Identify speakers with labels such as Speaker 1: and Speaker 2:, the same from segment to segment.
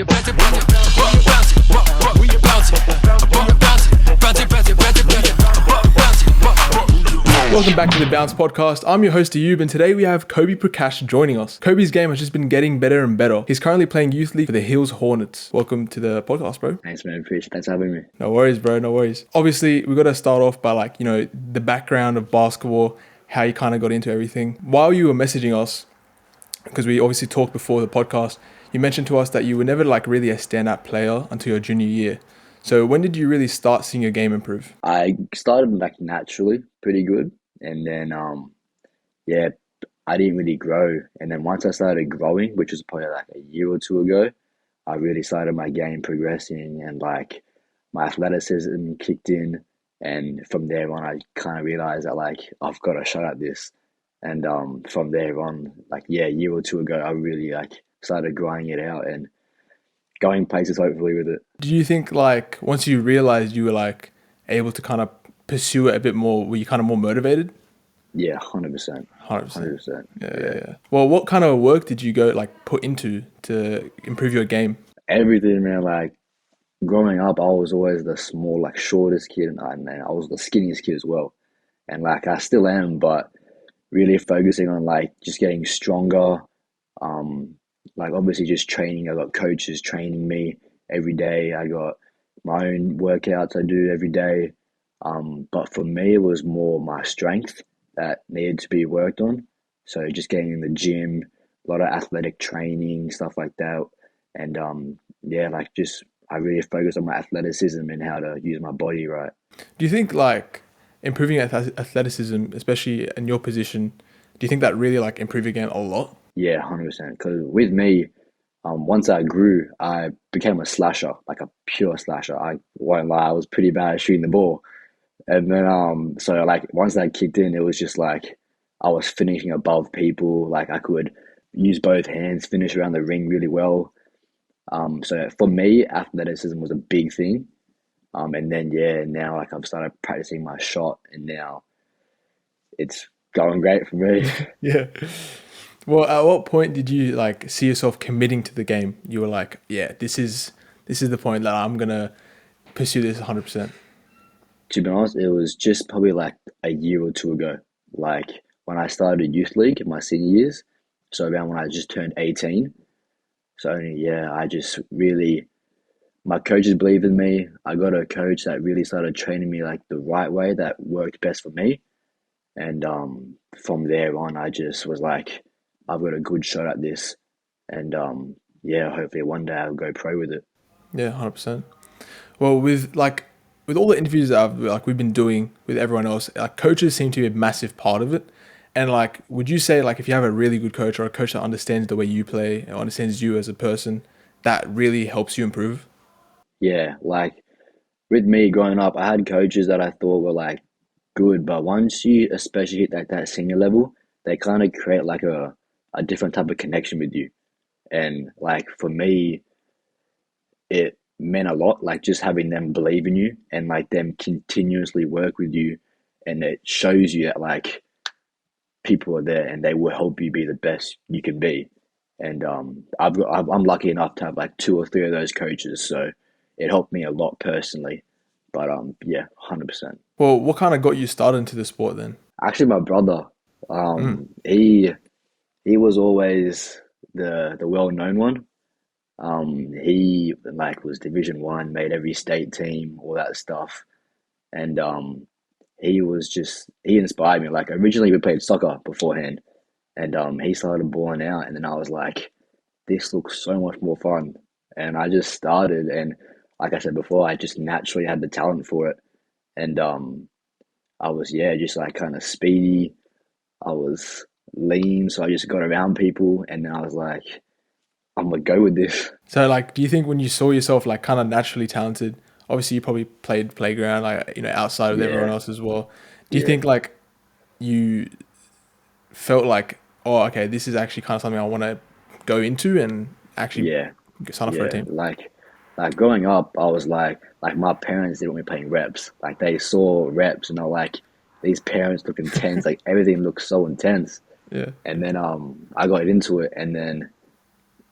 Speaker 1: Welcome back to the Bounce Podcast. I'm your host Ayub, and today we have Koby Prakash joining us. Koby's game has just been getting better and better. He's currently playing Youth League for the Hills Hornets. Welcome to the podcast, bro.
Speaker 2: Thanks, man. Appreciate it. Thanks for having me.
Speaker 1: No worries, bro. No worries. Obviously, we got to start off by the background of basketball, how you kind of got into everything. While you were messaging us, because we obviously talked before the podcast, you mentioned to us that you were never really a standout player until your junior year. So when did you really start seeing your game improve?
Speaker 2: I started naturally, pretty good. And then, I didn't really grow. And then once I started growing, which was probably like a year or two ago, I really started my game progressing and my athleticism kicked in. And from there on, I kind of realized that I've got a shot at this. And from there on, a year or two ago, I really started growing it out and going places hopefully with it.
Speaker 1: Do you think once you realized you were able to kind of pursue it a bit more, were you kind of more motivated?
Speaker 2: Yeah, 100%.
Speaker 1: 100%. Yeah. Well, what kind of work did you go put into to improve your game?
Speaker 2: Everything, man. Growing up, I was always the small, shortest kid, and I was the skinniest kid as well. And I still am, but really focusing on just getting stronger. Obviously just training. I got coaches training me every day. I got my own workouts I do every day. But for me, it was more my strength that needed to be worked on. So just getting in the gym, a lot of athletic training, stuff like that. And I really focused on my athleticism and how to use my body right.
Speaker 1: Do you think improving athleticism, especially in your position, do you think that really improved your game a lot?
Speaker 2: Yeah, 100%. Because with me, once I grew, I became a slasher, a pure slasher. I won't lie, I was pretty bad at shooting the ball. And then, once that kicked in, it was just I was finishing above people. I could use both hands, finish around the ring really well. So for me, athleticism was a big thing. And then, now I've started practicing my shot and now it's going great for me.
Speaker 1: Yeah. Well, at what point did you see yourself committing to the game? You were this is the point that I'm going to pursue this 100%.
Speaker 2: To be honest, it was just probably a year or two ago. When I started Youth League in my senior years, so around when I just turned 18. So I just really, my coaches believed in me. I got a coach that really started training me the right way that worked best for me. And from there on, I just was I've got a good shot at this. And hopefully one day I'll go pro with it.
Speaker 1: Yeah, 100%. Well, with all the interviews that we've been doing with everyone else, coaches seem to be a massive part of it. And would you say if you have a really good coach or a coach that understands the way you play and understands you as a person, that really helps you improve?
Speaker 2: Yeah, with me growing up, I had coaches that I thought were good, but once you especially hit that senior level, they kind of create a different type of connection with you. And for me, it meant a lot, just having them believe in you and them continuously work with you, and it shows you that people are there and they will help you be the best you can be. And I'm lucky enough to have 2 or 3 of those coaches, so it helped me a lot personally. But 100%.
Speaker 1: Well, what kind of got you started into the sport then?
Speaker 2: Actually, my brother, he was always the well-known one. He was Division 1, made every state team, all that stuff. And he inspired me. Originally we played soccer beforehand, and he started balling out, and then I was this looks so much more fun. And I just started, and like I said before, I just naturally had the talent for it. And I was just kind of speedy. I was lean, so I just got around people, and then I was I'm gonna go with this.
Speaker 1: So do you think when you saw yourself kind of naturally talented, obviously you probably played playground outside with everyone else as well, do you think you felt oh, okay, this is actually kind of something I want to go into and actually sign up for a team?
Speaker 2: Growing up, I was my parents didn't want me playing reps. They saw reps and they're these parents look intense, everything looks so intense.
Speaker 1: Yeah.
Speaker 2: And then I got into it, and then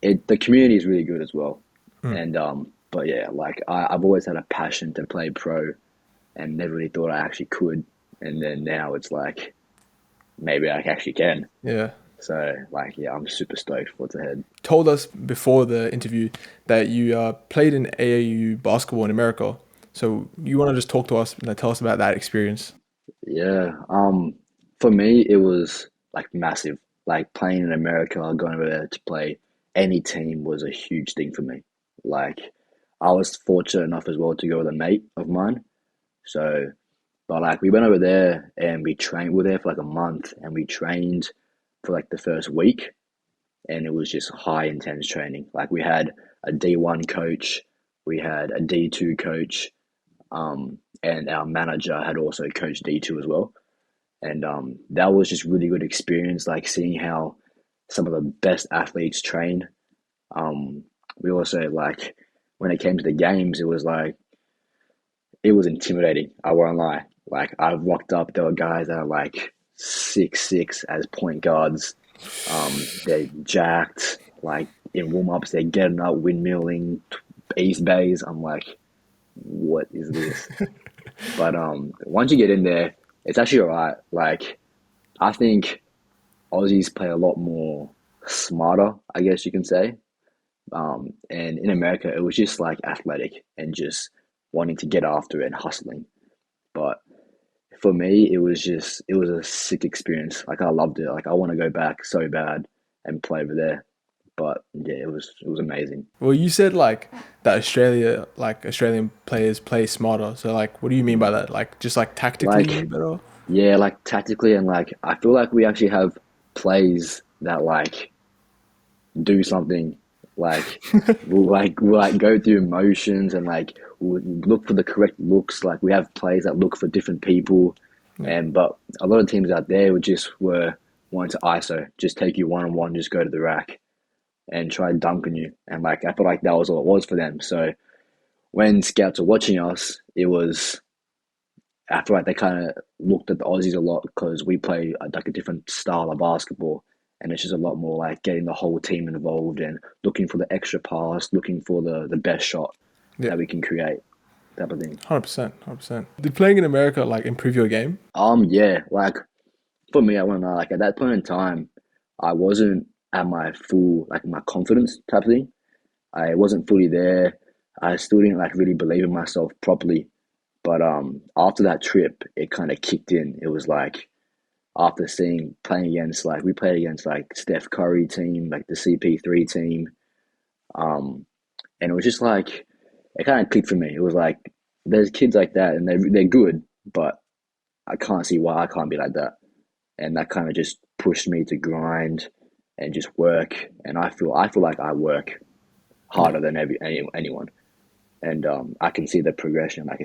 Speaker 2: the community is really good as well. And but yeah, like I've always had a passion to play pro, and never really thought I actually could. And then now it's like maybe I actually can.
Speaker 1: Yeah.
Speaker 2: So like yeah, I'm super stoked for what's ahead.
Speaker 1: Told us before the interview that you played in AAU basketball in America. So you want to just talk to us, tell us about that experience?
Speaker 2: Yeah. For me it was like massive. Like playing in America, going over there to play any team was a huge thing for me. Like I was fortunate enough as well to go with a mate of mine. So but like we went over there and we trained. We were there for like a month and we trained for like the first week, and it was just high intense training. Like we had a D1 coach, we had a D2 coach, and our manager had also coached D2 as well. And that was just really good experience, like seeing how some of the best athletes train. Um, we also like when it came to the games, it was intimidating. I won't lie. Like I rocked up, there were guys that are like 6'6" as point guards. They're jacked. Like in warm ups, they're getting up, windmilling, east bays. I'm like, what is this? But once you get in there, it's actually alright. Like I think Aussies play a lot more smarter, I guess you can say. And in America, it was just like athletic and just wanting to get after it and hustling. But for me, it was a sick experience. Like I loved it. Like I want to go back so bad and play over there. But yeah, it was amazing.
Speaker 1: Well, you said like that Australian players play smarter. So like, what do you mean by that? Like just like tactically
Speaker 2: Like
Speaker 1: better?
Speaker 2: yeah, like tactically and like I feel like we actually have plays that like do something. Like we'll like go through motions and like we'll look for the correct looks. Like we have plays that look for different people,
Speaker 1: Yeah.
Speaker 2: and but a lot of teams out there were wanting to ISO, just take you one on one, just go to the rack and try and dunk on you. And like I feel like that was all it was for them. So when scouts were watching us, it was I feel like they kind of looked at the Aussies a lot because we play like a different style of basketball, and it's just a lot more like getting the whole team involved and looking for the extra pass, looking for the best shot
Speaker 1: Yeah.
Speaker 2: that we can create, type of thing.
Speaker 1: 100%. 100%. Did playing in America like improve your game?
Speaker 2: Yeah, like for me, I want to know, like at that point in time, I wasn't at my full like my confidence type of thing. I wasn't fully there. I still didn't like really believe in myself properly. But after that trip, it kind of kicked in. It was like after seeing playing against like we played against like Steph Curry team, like the CP3 team, um, and it was just like it kind of clicked for me. It was like there's kids like that, and they're good, but I can't see why I can't be like that, and that kind of just pushed me to grind and just work. And I feel like I work
Speaker 1: Yeah.
Speaker 2: harder than anyone, and I can see the progression. Like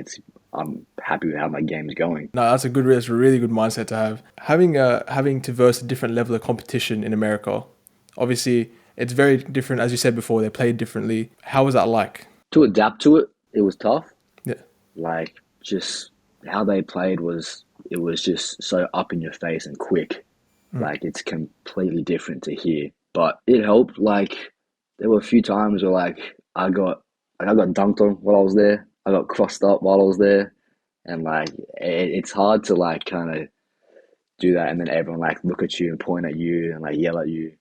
Speaker 2: I'm happy with how my game's going.
Speaker 1: No, that's a really good mindset to have. Having to verse a different level of competition in America. Obviously, it's very different. As you said before, they play differently. How was that like?
Speaker 2: To adapt to it, it was tough.
Speaker 1: Yeah.
Speaker 2: Like just how they played it was just so up in your face and quick. Like it's completely different to here. But it helped. Like there were a few times where I got dunked on while I was there. I got crossed up while I was there, and like it's hard to like kind of do that, and then everyone like look at you and point at you and like yell at you.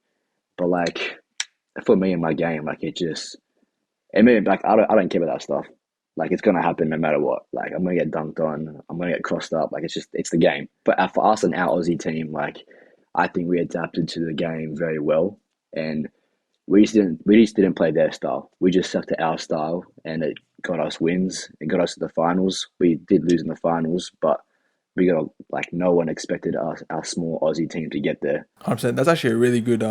Speaker 2: But like for me in my game, like it made like I don't care about that stuff. Like it's gonna happen no matter what. Like I'm gonna get dunked on. I'm gonna get crossed up. Like it's the game. But for us and our Aussie team, like I think we adapted to the game very well, and we just didn't play their style. We just stuck to our style, and it got us wins. It got us to the finals. We did lose in the finals, but we got like no one expected us our small Aussie team to get there.
Speaker 1: 100%. That's actually a really good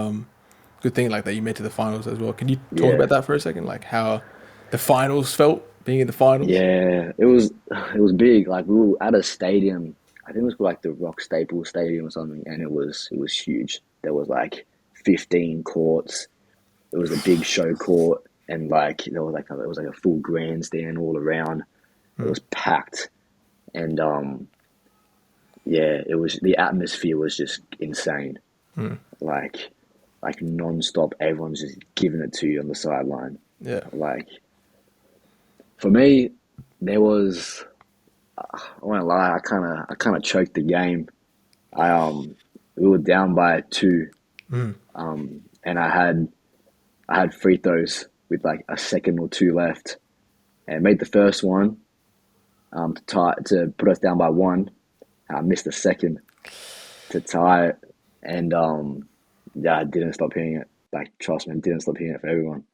Speaker 1: thing like that you made to the finals as well. Can you talk about
Speaker 2: Yeah,
Speaker 1: that for a second? Like how the finals felt being in the finals?
Speaker 2: yeah, it was big. Like we were at a stadium. I think it was called like the Rock Staples Stadium or something, and it was huge. There was like 15 courts. It was a big show court, and like there was like a full grandstand all around. It was packed, and yeah, it was the atmosphere was just insane. Like like non-stop, everyone's just giving it to you on the sideline.
Speaker 1: Yeah.
Speaker 2: Like for me, there was I won't lie, I kind of choked the game. I We were down by two,
Speaker 1: Mm.
Speaker 2: and I had free throws with like a second or two left, and made the first one to put us down by one. I missed the second to tie it, and yeah, I didn't stop hitting it. Like trust me, I didn't stop hitting it for everyone.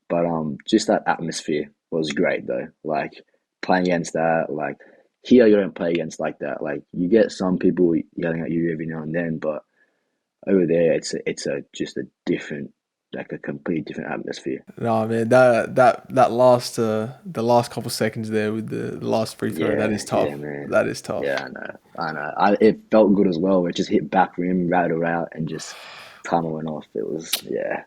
Speaker 2: But just that atmosphere was great though. Like playing against that, like here you don't play against like that. Like you get some people yelling at you every now and then, but over there it's a just a different, like a completely different atmosphere.
Speaker 1: No, man, that last the last couple seconds there with the last free throw, that is
Speaker 2: Yeah,
Speaker 1: tough.
Speaker 2: yeah, man.
Speaker 1: That is tough.
Speaker 2: Yeah, I know. It felt good as well. It just hit back rim, rattle out, and just timer went off. It was, yeah,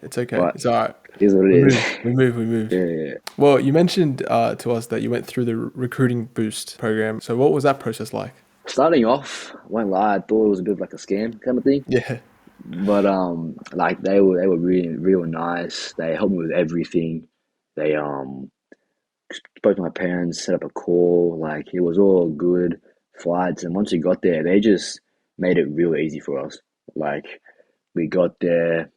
Speaker 1: It's okay.
Speaker 2: but
Speaker 1: It's all right.
Speaker 2: it is what
Speaker 1: We
Speaker 2: it is.
Speaker 1: move. We move. We move.
Speaker 2: Yeah, yeah.
Speaker 1: Well, you mentioned to us that you went through the recruiting boost program. So what was that process like?
Speaker 2: Starting off, I won't lie, I thought it was a bit of like a scam kind of thing.
Speaker 1: Yeah.
Speaker 2: But like they were really real nice. They helped me with everything. They spoke to my parents, set up a call. Like it was all good flights. And once we got there, they just made it real easy for us. Like we got there,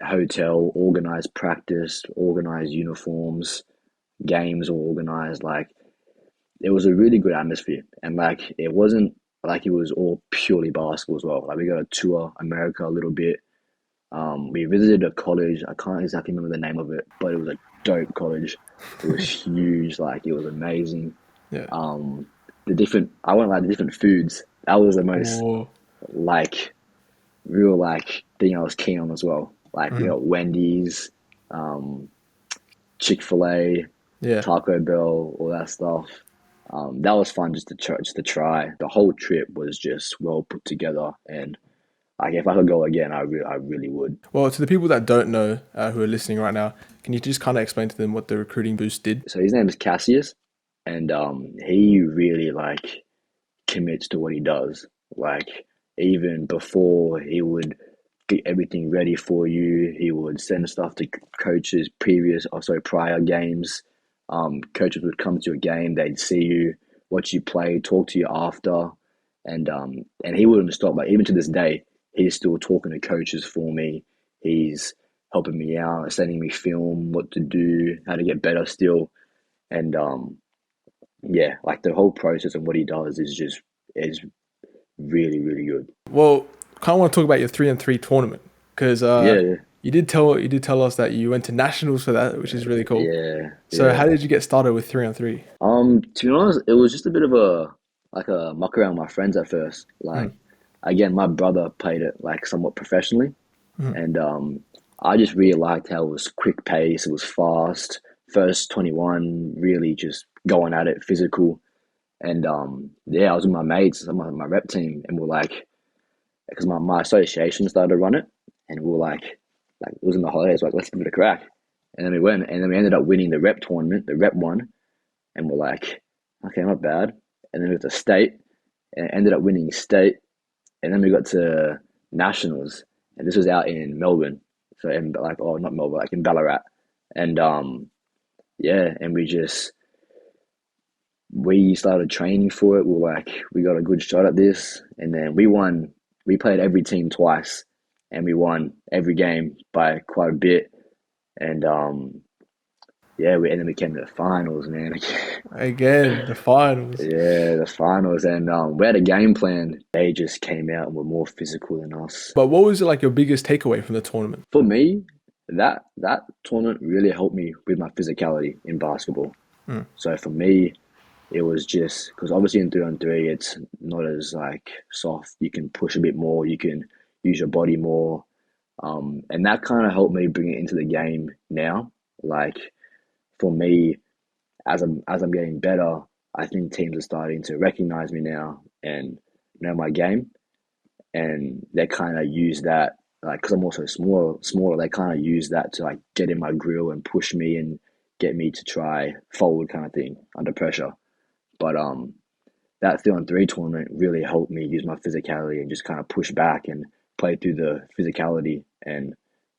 Speaker 2: hotel, organized practice, organized uniforms, games all organized. Like it was a really good atmosphere, and like it wasn't like it was all purely basketball as well. Like we got to tour America a little bit. We visited a college. I can't exactly remember the name of it, but it was a dope college. It was huge. Like it was amazing.
Speaker 1: Yeah.
Speaker 2: The different, I went like the different foods. That was the most
Speaker 1: Oh.
Speaker 2: like real like thing I was keen on as well. Like we
Speaker 1: Mhm.
Speaker 2: got Wendy's, um, Chick-fil-A,
Speaker 1: Yeah.
Speaker 2: Taco Bell, all that stuff. That was fun just to try. The whole trip was just well put together, and like if I could go again, I really would.
Speaker 1: Well, to the people that don't know who are listening right now, can you just kind of explain to them what the recruiting boost did?
Speaker 2: So his name is Cassius, and he really like commits to what he does. Like even before he would get everything ready for you, he would send stuff to coaches previous or so prior games. Coaches would come to a game, they'd see you, watch you play, talk to you after, and he wouldn't stop. Like even to this day, he's still talking to coaches for me. He's helping me out, sending me film, what to do, how to get better still, and yeah, like the whole process and what he does is really, really good.
Speaker 1: Well, kind of want to talk about your 3-on-3 tournament because
Speaker 2: Yeah,
Speaker 1: you did tell us that you went to nationals for that, which is really cool.
Speaker 2: yeah,
Speaker 1: So how
Speaker 2: yeah.
Speaker 1: did you get started with 3-on-3?
Speaker 2: To be honest, it was just a bit of a muck around with my friends at first. Like,
Speaker 1: Mm.
Speaker 2: again, my brother played it like somewhat professionally,
Speaker 1: Mm.
Speaker 2: and I just really liked how it was quick pace, it was fast. First 21, really just going at it, physical, and yeah, I was with my mates, my rep team, and we're like, because my association started to run it, and we were like it was in the holidays, like let's give it a crack. And then we went, and then we ended up winning the rep tournament, the rep one, and we're like, okay, not bad. And then we got to state, and ended up winning state, and then we got to nationals, and this was out in Melbourne, so in like oh not Melbourne, like in Ballarat, and yeah, and we started training for it. We were like, we got a good shot at this, and then we won. We played every team twice, and we won every game by quite a bit. And yeah, and then we came to the finals, man.
Speaker 1: Again, the finals.
Speaker 2: Yeah, the finals, and we had a game plan. They just came out and were more physical than us.
Speaker 1: But what was like your biggest takeaway from the tournament?
Speaker 2: For me, that tournament really helped me with my physicality in basketball.
Speaker 1: Mm.
Speaker 2: So for me, it was just because obviously in 3-on-3, it's not as like soft. You can push a bit more. You can use your body more, and that kind of helped me bring it into the game now. Like for me, as I'm getting better, I think teams are starting to recognize me now and know my game, and they kind of use that like because I'm also smaller. They kind of use that to like get in my grill and push me and get me to try forward kind of thing under pressure. But that 3-on-3 tournament really helped me use my physicality and just kind of push back and play through the physicality. And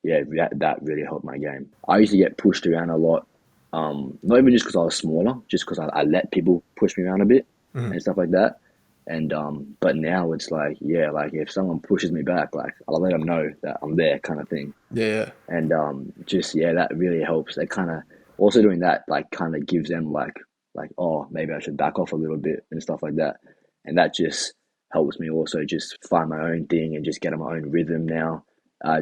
Speaker 2: yeah, that really helped my game. I used to get pushed around a lot, not even just because I was smaller, just because I let people push me around a bit
Speaker 1: Mhm.
Speaker 2: and stuff like that. And but now it's like, yeah, like if someone pushes me back, like I'll let them know that I'm there, kind of thing.
Speaker 1: Yeah, yeah,
Speaker 2: And just yeah, that really helps. They kind of also doing that like kind of gives them like oh maybe I should back off a little bit and stuff like that, and that just helps me also just find my own thing and just get on my own rhythm now.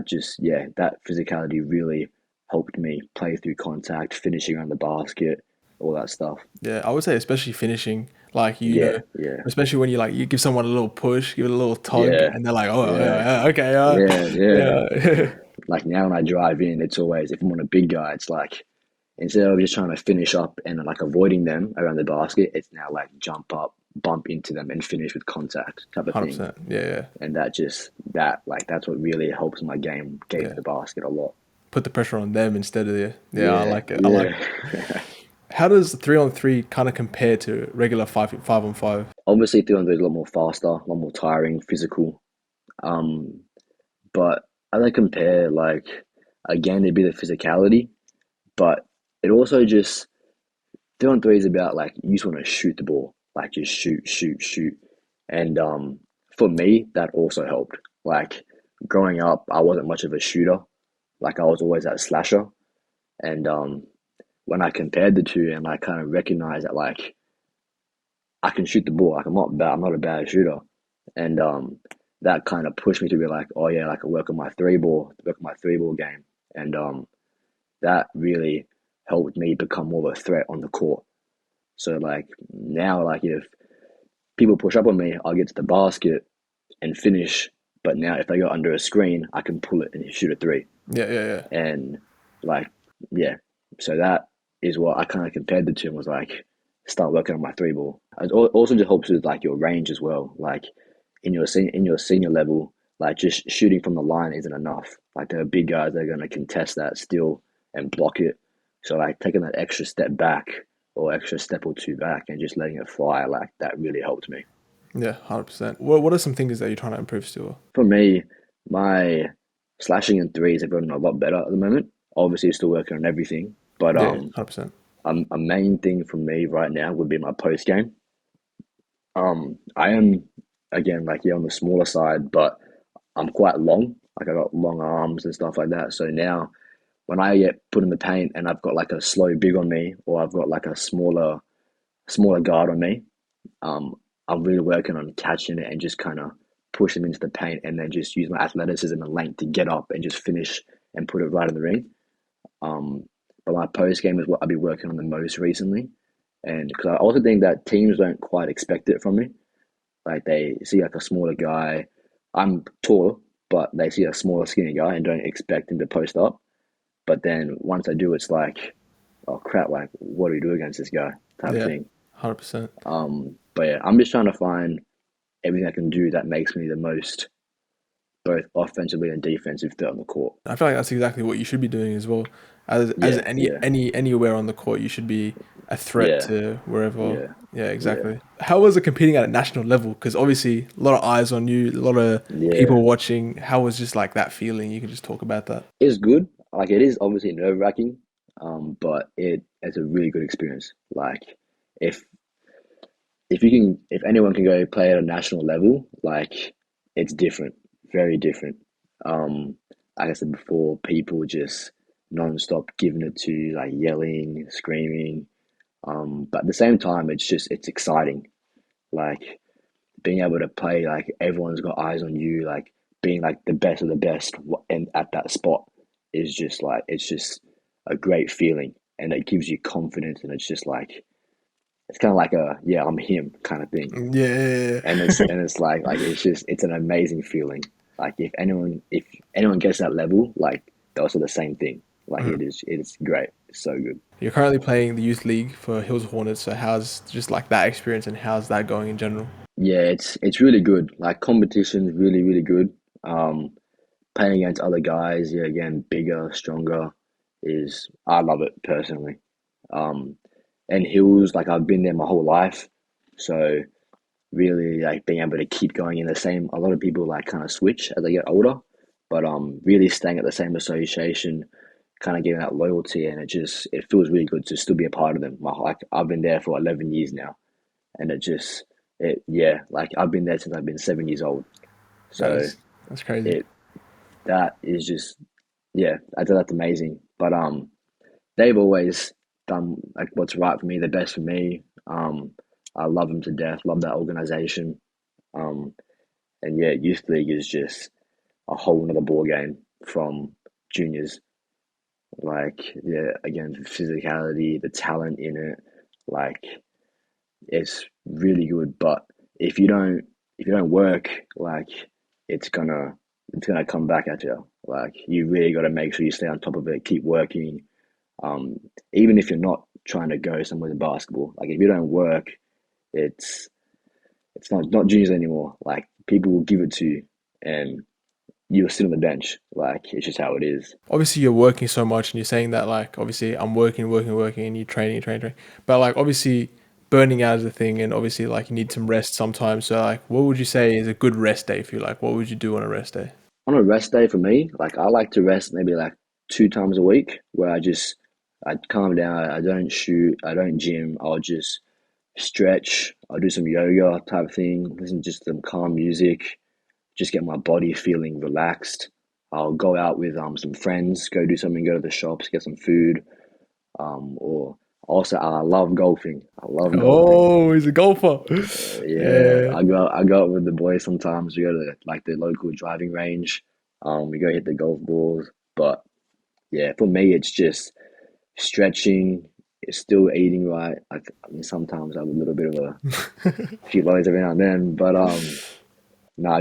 Speaker 2: Just yeah, that physicality really helped me play through contact, finishing around the basket, all that stuff.
Speaker 1: yeah. I would say especially finishing, like
Speaker 2: Yeah, yeah,
Speaker 1: especially when you give someone a little push, give it a little tug,
Speaker 2: yeah,
Speaker 1: and they're like, oh
Speaker 2: yeah,
Speaker 1: yeah, yeah, okay,
Speaker 2: yeah, yeah.
Speaker 1: yeah,
Speaker 2: Like now when I drive in, it's always if I'm on a big guy, it's like instead of just trying to finish up and like avoiding them around the basket, it's now like jump up, bump into them, and finish with contact type of thing.
Speaker 1: 100%. Yeah, yeah,
Speaker 2: And that just that like that's what really helps my game get to
Speaker 1: yeah.
Speaker 2: the basket a lot.
Speaker 1: Put the pressure on them instead of the. Yeah, I
Speaker 2: Yeah,
Speaker 1: like it. I like
Speaker 2: yeah.
Speaker 1: it. How does 3-on-3 kind of compare to regular 5-on-5?
Speaker 2: Obviously, 300 is a lot more faster, a lot more tiring, physical. Um, but as I compare, like again, it'd be the physicality, but it also just 3-on-3 is about like you just want to shoot the ball, like just shoot, shoot, shoot. And for me, that also helped. Like growing up, I wasn't much of a shooter. Like I was always that slasher. And when I compared the two and like kind of recognized that like I can shoot the ball, like I'm not a bad shooter. And that kind of pushed me to be like, oh yeah, like I work on my three ball game. And that really helped me become more of a threat on the court. So like now, like if people push up on me, I'll get to the basket and finish. But now if they go under a screen, I can pull it and shoot a three.
Speaker 1: Yeah, yeah, yeah.
Speaker 2: And like, yeah. So that is what I kind of compared the two and was like, start working on my three ball. It also just helps with like your range as well. Like in your senior level, like just shooting from the line isn't enough. Like there are big guys that are going to contest that still and block it. So like taking that extra step back or extra step or two back and just letting it fly, like that really helped me.
Speaker 1: Yeah, 100%. What are some things that you're trying to improve still?
Speaker 2: For me, my slashing and threes have gotten a lot better at the moment. Obviously, still working on everything, but
Speaker 1: Yeah, 100%.
Speaker 2: a main thing for me right now would be my post game. I am again like yeah on the smaller side, but I'm quite long. Like I got long arms and stuff like that. So now when I get put in the paint and I've got like a slow big on me, or I've got like a smaller guard on me, um, I'm really working on catching it and just kind of push them into the paint, and then just use my athleticism and length to get up and just finish and put it right in the ring. Um, but my post game is what I've been working on the most recently, and because I also think that teams don't quite expect it from me. Like they see like a smaller guy. I'm tall, but they see a smaller, skinny guy and don't expect him to post up. But then once I do, it's like, oh crap! Like, what do we do against this guy? Type of
Speaker 1: Yeah,
Speaker 2: thing.
Speaker 1: 100%.
Speaker 2: But yeah, I'm just trying to find everything I can do that makes me the most, both offensively and defensive threat on the court.
Speaker 1: I feel like that's exactly what you should be doing as well. As
Speaker 2: Yeah, yeah,
Speaker 1: anywhere on the court, you should be a threat
Speaker 2: yeah,
Speaker 1: to wherever.
Speaker 2: yeah,
Speaker 1: Yeah,
Speaker 2: yeah,
Speaker 1: exactly. How was it competing at a national level? Because obviously a lot of eyes on you, a lot of
Speaker 2: yeah.
Speaker 1: people watching. How was just like that feeling? You can just talk about that.
Speaker 2: It's good. Like it is obviously nerve wracking, but it's a really good experience. Like if if anyone can go play at a national level, like it's different, very different. Like I said before, people just non-stop giving it to like yelling, screaming. But at the same time, it's exciting. Like being able to play, like everyone's got eyes on you, like being like the best of the best, and at that spot is just like it's just a great feeling, and it gives you confidence, and it's just like it's kind of like a yeah, I'm him kind of thing,
Speaker 1: Yeah,
Speaker 2: and it's like it's just it's an amazing feeling. Like if anyone gets that level, like they'll say the same thing. Like
Speaker 1: Mhm.
Speaker 2: it's great, it's so good.
Speaker 1: You're currently playing the youth league for Hills Hornets. So how's just like that experience and how's that going in general?
Speaker 2: Yeah, it's really good. Like competition's really good. Playing against other guys, yeah, again, bigger, stronger, is I love it personally. Um, and Hills, like I've been there my whole life, so really like being able to keep going in the same. A lot of people like kind of switch as they get older, but really staying at the same association, kind of getting that loyalty, and it feels really good to still be a part of them. Like I've been there for 11 years now, and it like I've been there since I've been 7 years old.
Speaker 1: That
Speaker 2: So
Speaker 1: is that's crazy.
Speaker 2: it that is just yeah, I think that's amazing. But they've always done like what's right for me, the best for me. I love them to death, love that organization. Um, and yeah, youth league is just a whole nother ball game from juniors. Like yeah, again, the physicality, the talent in it, like it's really good. But if you don't if you don't work, like it's gonna it's gonna come back at you. Like you really got to make sure you stay on top of it, keep working. Um, Even if you're not trying to go somewhere in basketball, like if you don't work, it's it's not juniors anymore. Like people will give it to you, and you'll sit on the bench. Like it's just how it is.
Speaker 1: Obviously, you're working so much, and you're saying that like obviously I'm working, working, working, and you're training, training, training. But like obviously, burning out is a thing, and obviously like you need some rest sometimes. So like, what would you say is a good rest day for you? Like, what would you do on a rest day?
Speaker 2: On a rest day for me, like I like to rest maybe like 2 times a week, where I calm down. I don't shoot. I don't gym. I'll just stretch. I'll do some yoga type thing. Listen to just some calm music. Just get my body feeling relaxed. I'll go out with some friends, go do something, go to the shops, get some food. Or also I love golfing. I love golfing.
Speaker 1: Oh, he's a golfer.
Speaker 2: Yeah,
Speaker 1: Yeah,
Speaker 2: I go out with the boys sometimes. We go to like the local driving range. We go hit the golf balls. But yeah, for me it's just stretching. It's still eating right. I mean, sometimes I have a little bit of a few loads every now and then, but no,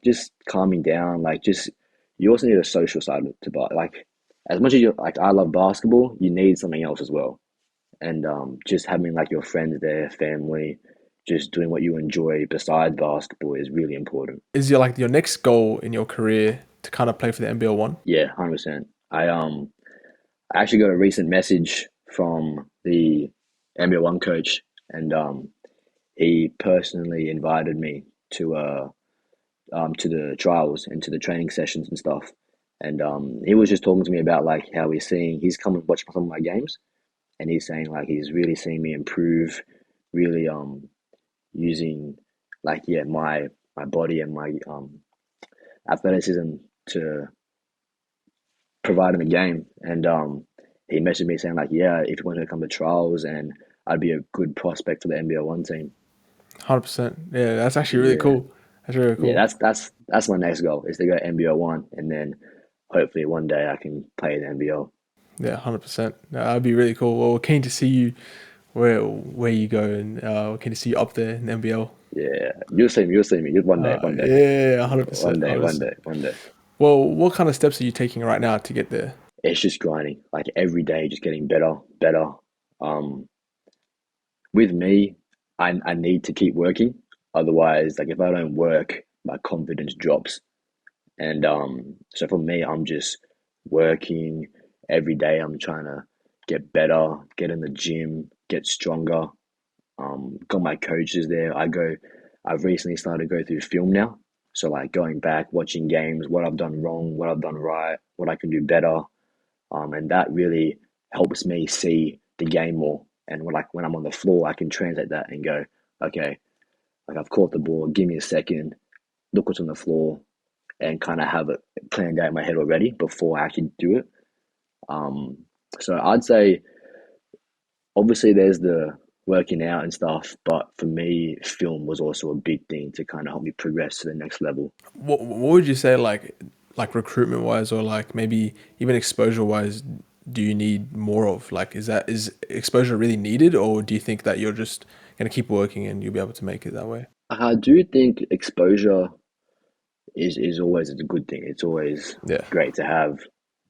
Speaker 2: just calming down. Like just you also need a social side to like as much as you like. I love basketball. You need something else as well, and just having like your friends there, family, just doing what you enjoy besides basketball is really important.
Speaker 1: is your like your next goal in your career to kind of play for the NBL one?
Speaker 2: Yeah, 100%. I actually got a recent message from the NBA One coach, and he personally invited me to the trials and to the training sessions and stuff. And he was just talking to me about like how he's come and watched some of my games, and he's saying like he's really seeing me improve, really using like yeah my body and my athleticism to provide him a game. And he messaged me saying like yeah, if you want to come to trials, and I'd be a good prospect for the NBL One team.
Speaker 1: 100%. Yeah, that's actually really
Speaker 2: Yeah,
Speaker 1: cool. That's really
Speaker 2: yeah,
Speaker 1: cool.
Speaker 2: that's my next goal is to go NBL One, and then hopefully one day I can play in the NBL.
Speaker 1: Yeah, 100%. That'd be really cool. Well, we're keen to see you where you go, and we're keen to see you up there in the NBL.
Speaker 2: Yeah, you'll see me. Just one day,
Speaker 1: Yeah, 100%,
Speaker 2: one day, one
Speaker 1: 100%.
Speaker 2: day, one day.
Speaker 1: Well, what kind of steps are you taking right now to get there?
Speaker 2: It's just grinding, like every day, just getting better, better. Um, with me, I need to keep working. Otherwise, like if I don't work, my confidence drops. And so for me, I'm just working every day. I'm trying to get better, get in the gym, get stronger. Got my coaches there. I've recently started to go through film now. So like going back, watching games, what I've done wrong, what I've done right, what I can do better. And that really helps me see the game more. And when I'm on the floor, I can translate that and go, okay, like I've caught the ball, give me a second, look what's on the floor, and kind of have it planned out in my head already before I actually do it. Um, so I'd say obviously there's the working out and stuff, but for me, film was also a big thing to kind of help me progress to the next level.
Speaker 1: What would you say like recruitment wise, or like maybe even exposure wise, do you need more of? Like, is exposure really needed, or do you think that you're just gonna keep working and you'll be able to make it that way?
Speaker 2: I do think exposure is always a good thing. It's always
Speaker 1: Yeah,
Speaker 2: great to have,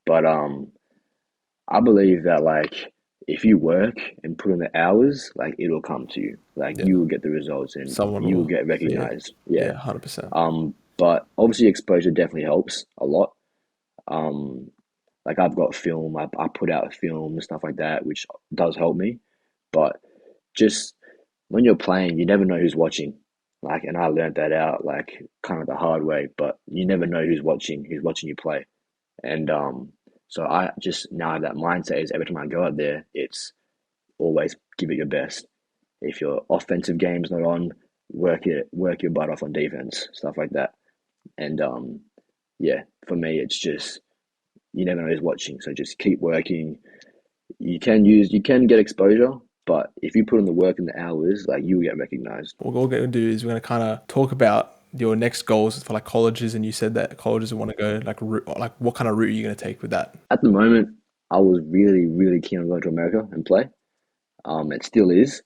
Speaker 2: but I believe that like if you work and put in the hours, like it'll come to you. Like
Speaker 1: yeah.
Speaker 2: you will get the results and
Speaker 1: Someone
Speaker 2: you will
Speaker 1: will
Speaker 2: get
Speaker 1: see it.
Speaker 2: recognized. Yeah.
Speaker 1: Yeah, 100%.
Speaker 2: But obviously exposure definitely helps a lot. Um, like I've got film, I put out a film and stuff like that, which does help me. But just when you're playing, you never know who's watching. Like, and I learned that out like kind of the hard way. But you never know who's watching you play. And so I just now have that mindset is every time I go out there, it's always give it your best. If your offensive game's not on, work your butt off on defense, stuff like that. And yeah, for me, it's just you never know who's watching, so just keep working. You can get exposure, but if you put in the work and the hours, like you will get recognized.
Speaker 1: What we're going to do is we're going to kind of talk about your next goals for like colleges, and you said that colleges want to go like what kind of route are you going to take with that?
Speaker 2: At the moment, I was really, really keen on going to America and play. It still is,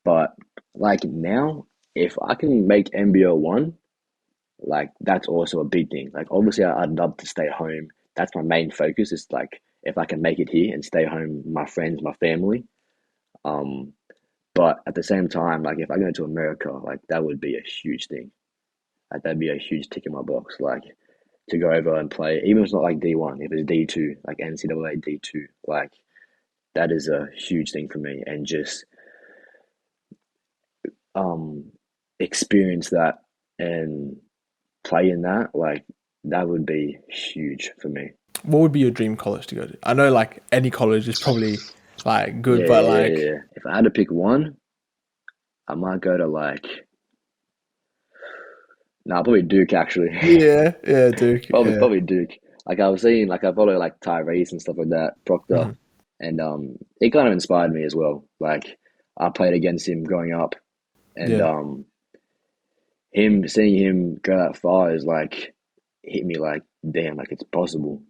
Speaker 2: but like now, if I can make NBL one, like that's also a big thing. Like obviously, I'd love to stay home. That's my main focus. Is like if I can make it here and stay home, with my friends, my family. Um, but at the same time, like if I go to America, like that would be a huge thing. Like that'd be a huge tick in my box. Like to go over and play, even if it's not like D1, if it's D2, like NCAA D2, like that is a huge thing for me. And just experience that and play in that, like that would be huge for me.
Speaker 1: What would be your dream college to go to? I know like any college is probably like good,
Speaker 2: Yeah,
Speaker 1: but
Speaker 2: yeah,
Speaker 1: like
Speaker 2: yeah. If I had to pick one, I might go to like, nah, probably Duke actually.
Speaker 1: yeah, Duke, yeah.
Speaker 2: Probably Duke. Like I was seeing, like I follow like Tyrese and stuff like that, Proctor,
Speaker 1: Mhm.
Speaker 2: and it kind of inspired me as well. Like I played against him growing up, and
Speaker 1: Yeah,
Speaker 2: him seeing him go that far is like hit me like damn, like it's possible.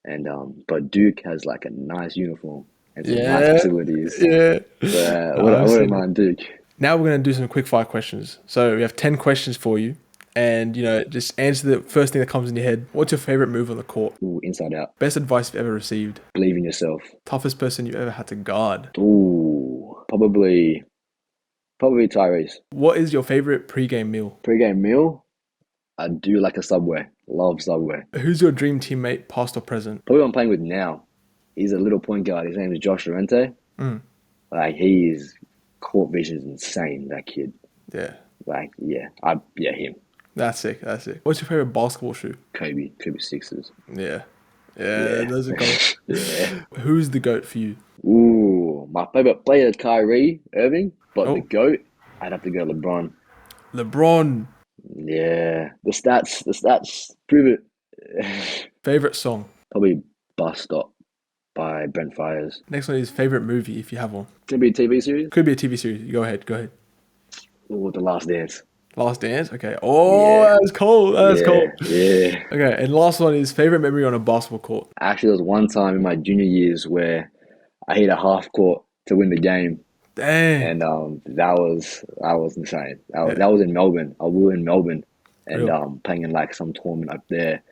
Speaker 2: And but Duke has like a nice uniform and some nice
Speaker 1: yeah,
Speaker 2: facilities.
Speaker 1: yeah.
Speaker 2: So
Speaker 1: No,
Speaker 2: I
Speaker 1: I've
Speaker 2: wouldn't
Speaker 1: seen it.
Speaker 2: mind Duke.
Speaker 1: Now we're gonna do some quick fire questions. So we have 10 questions for you, and just answer the first thing that comes in your head. What's your favorite move on the court?
Speaker 2: Ooh, inside out.
Speaker 1: Best advice you've ever received?
Speaker 2: Believe in yourself.
Speaker 1: Toughest person you've ever had to guard?
Speaker 2: Ooh, probably Tyrese.
Speaker 1: What is your favorite pre-game meal?
Speaker 2: Pre-game meal, I do like a Subway. Love Subway.
Speaker 1: Who's your dream teammate, past or present?
Speaker 2: Probably what I'm playing with now. He's a little point guard. His name is Josh Lorente.
Speaker 1: Mm.
Speaker 2: Like his court vision is insane. That kid.
Speaker 1: Yeah,
Speaker 2: Like him.
Speaker 1: that's sick. That's sick. What's your favorite basketball shoe?
Speaker 2: Kobe Sixers.
Speaker 1: Yeah,
Speaker 2: Yeah.
Speaker 1: those are gold.
Speaker 2: Yeah.
Speaker 1: Who's the GOAT for you?
Speaker 2: Ooh, my favorite player is Kyrie Irving, but the
Speaker 1: Oh,
Speaker 2: GOAT, I'd have to go LeBron.
Speaker 1: LeBron.
Speaker 2: Yeah, the stats prove it.
Speaker 1: Favorite song?
Speaker 2: Probably Bus Stop by Brent Fires.
Speaker 1: Next one is favorite movie, if you have one.
Speaker 2: Could be a TV series.
Speaker 1: Could be a TV series. Go ahead. Go ahead.
Speaker 2: Ooh, The Last Dance.
Speaker 1: Last Dance. Okay. Oh,
Speaker 2: Yeah,
Speaker 1: that's cold. That's cold.
Speaker 2: yeah.
Speaker 1: Okay, and last one is favorite memory on a basketball court.
Speaker 2: Actually, there was one time in my junior years where I hit a half court to win the game,
Speaker 1: Dang.
Speaker 2: and that was insane.
Speaker 1: Yeah,
Speaker 2: That was in Melbourne. We were in Melbourne, and
Speaker 1: real.
Speaker 2: playing in like some tournament up there,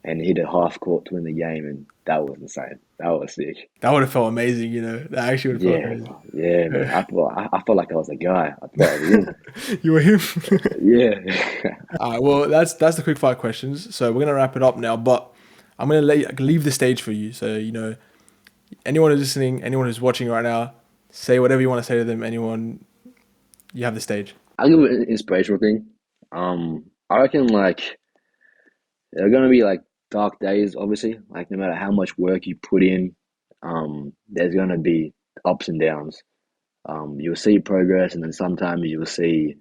Speaker 2: and hit a half court to win the game, and that was insane. That was sick.
Speaker 1: That would have felt amazing. That actually would have felt
Speaker 2: Yeah,
Speaker 1: amazing.
Speaker 2: yeah, man. I felt like I was a guy. I thought I was him.
Speaker 1: You were him.
Speaker 2: Yeah.
Speaker 1: All right. Well, that's the quick fire questions. So we're gonna wrap it up now, but I'm gonna leave the stage for you. So anyone who's listening, anyone who's watching right now, say whatever you want to say to them. Anyone, you have the stage.
Speaker 2: I'll give it an inspirational thing. I reckon like there are gonna be like dark days, obviously. Like no matter how much work you put in, there's gonna be ups and downs. You'll see progress, and then sometimes you will see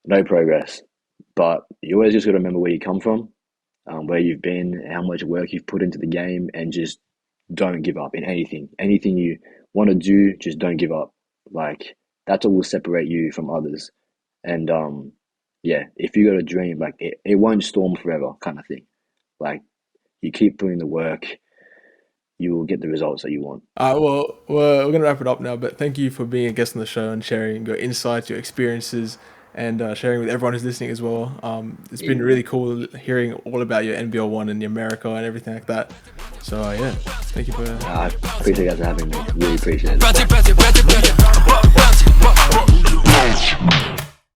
Speaker 2: no progress. But you always just got to remember where you come from, where you've been, how much work you've put into the game, and just don't give up in anything. Anything you want to do, just don't give up. Like that's what will separate you from others. And yeah, if you got a dream, like it won't storm forever, kind of thing. Like you keep putting the work, you will get the results that you want.
Speaker 1: Well, we're going to wrap it up now, but thank you for being a guest on the show and sharing your insights, your experiences, and sharing with everyone who's listening as well. It's been really cool hearing all about your NBL one and the America and everything like that. So, yeah, thank you for...
Speaker 2: I appreciate you guys having me. Really appreciate it.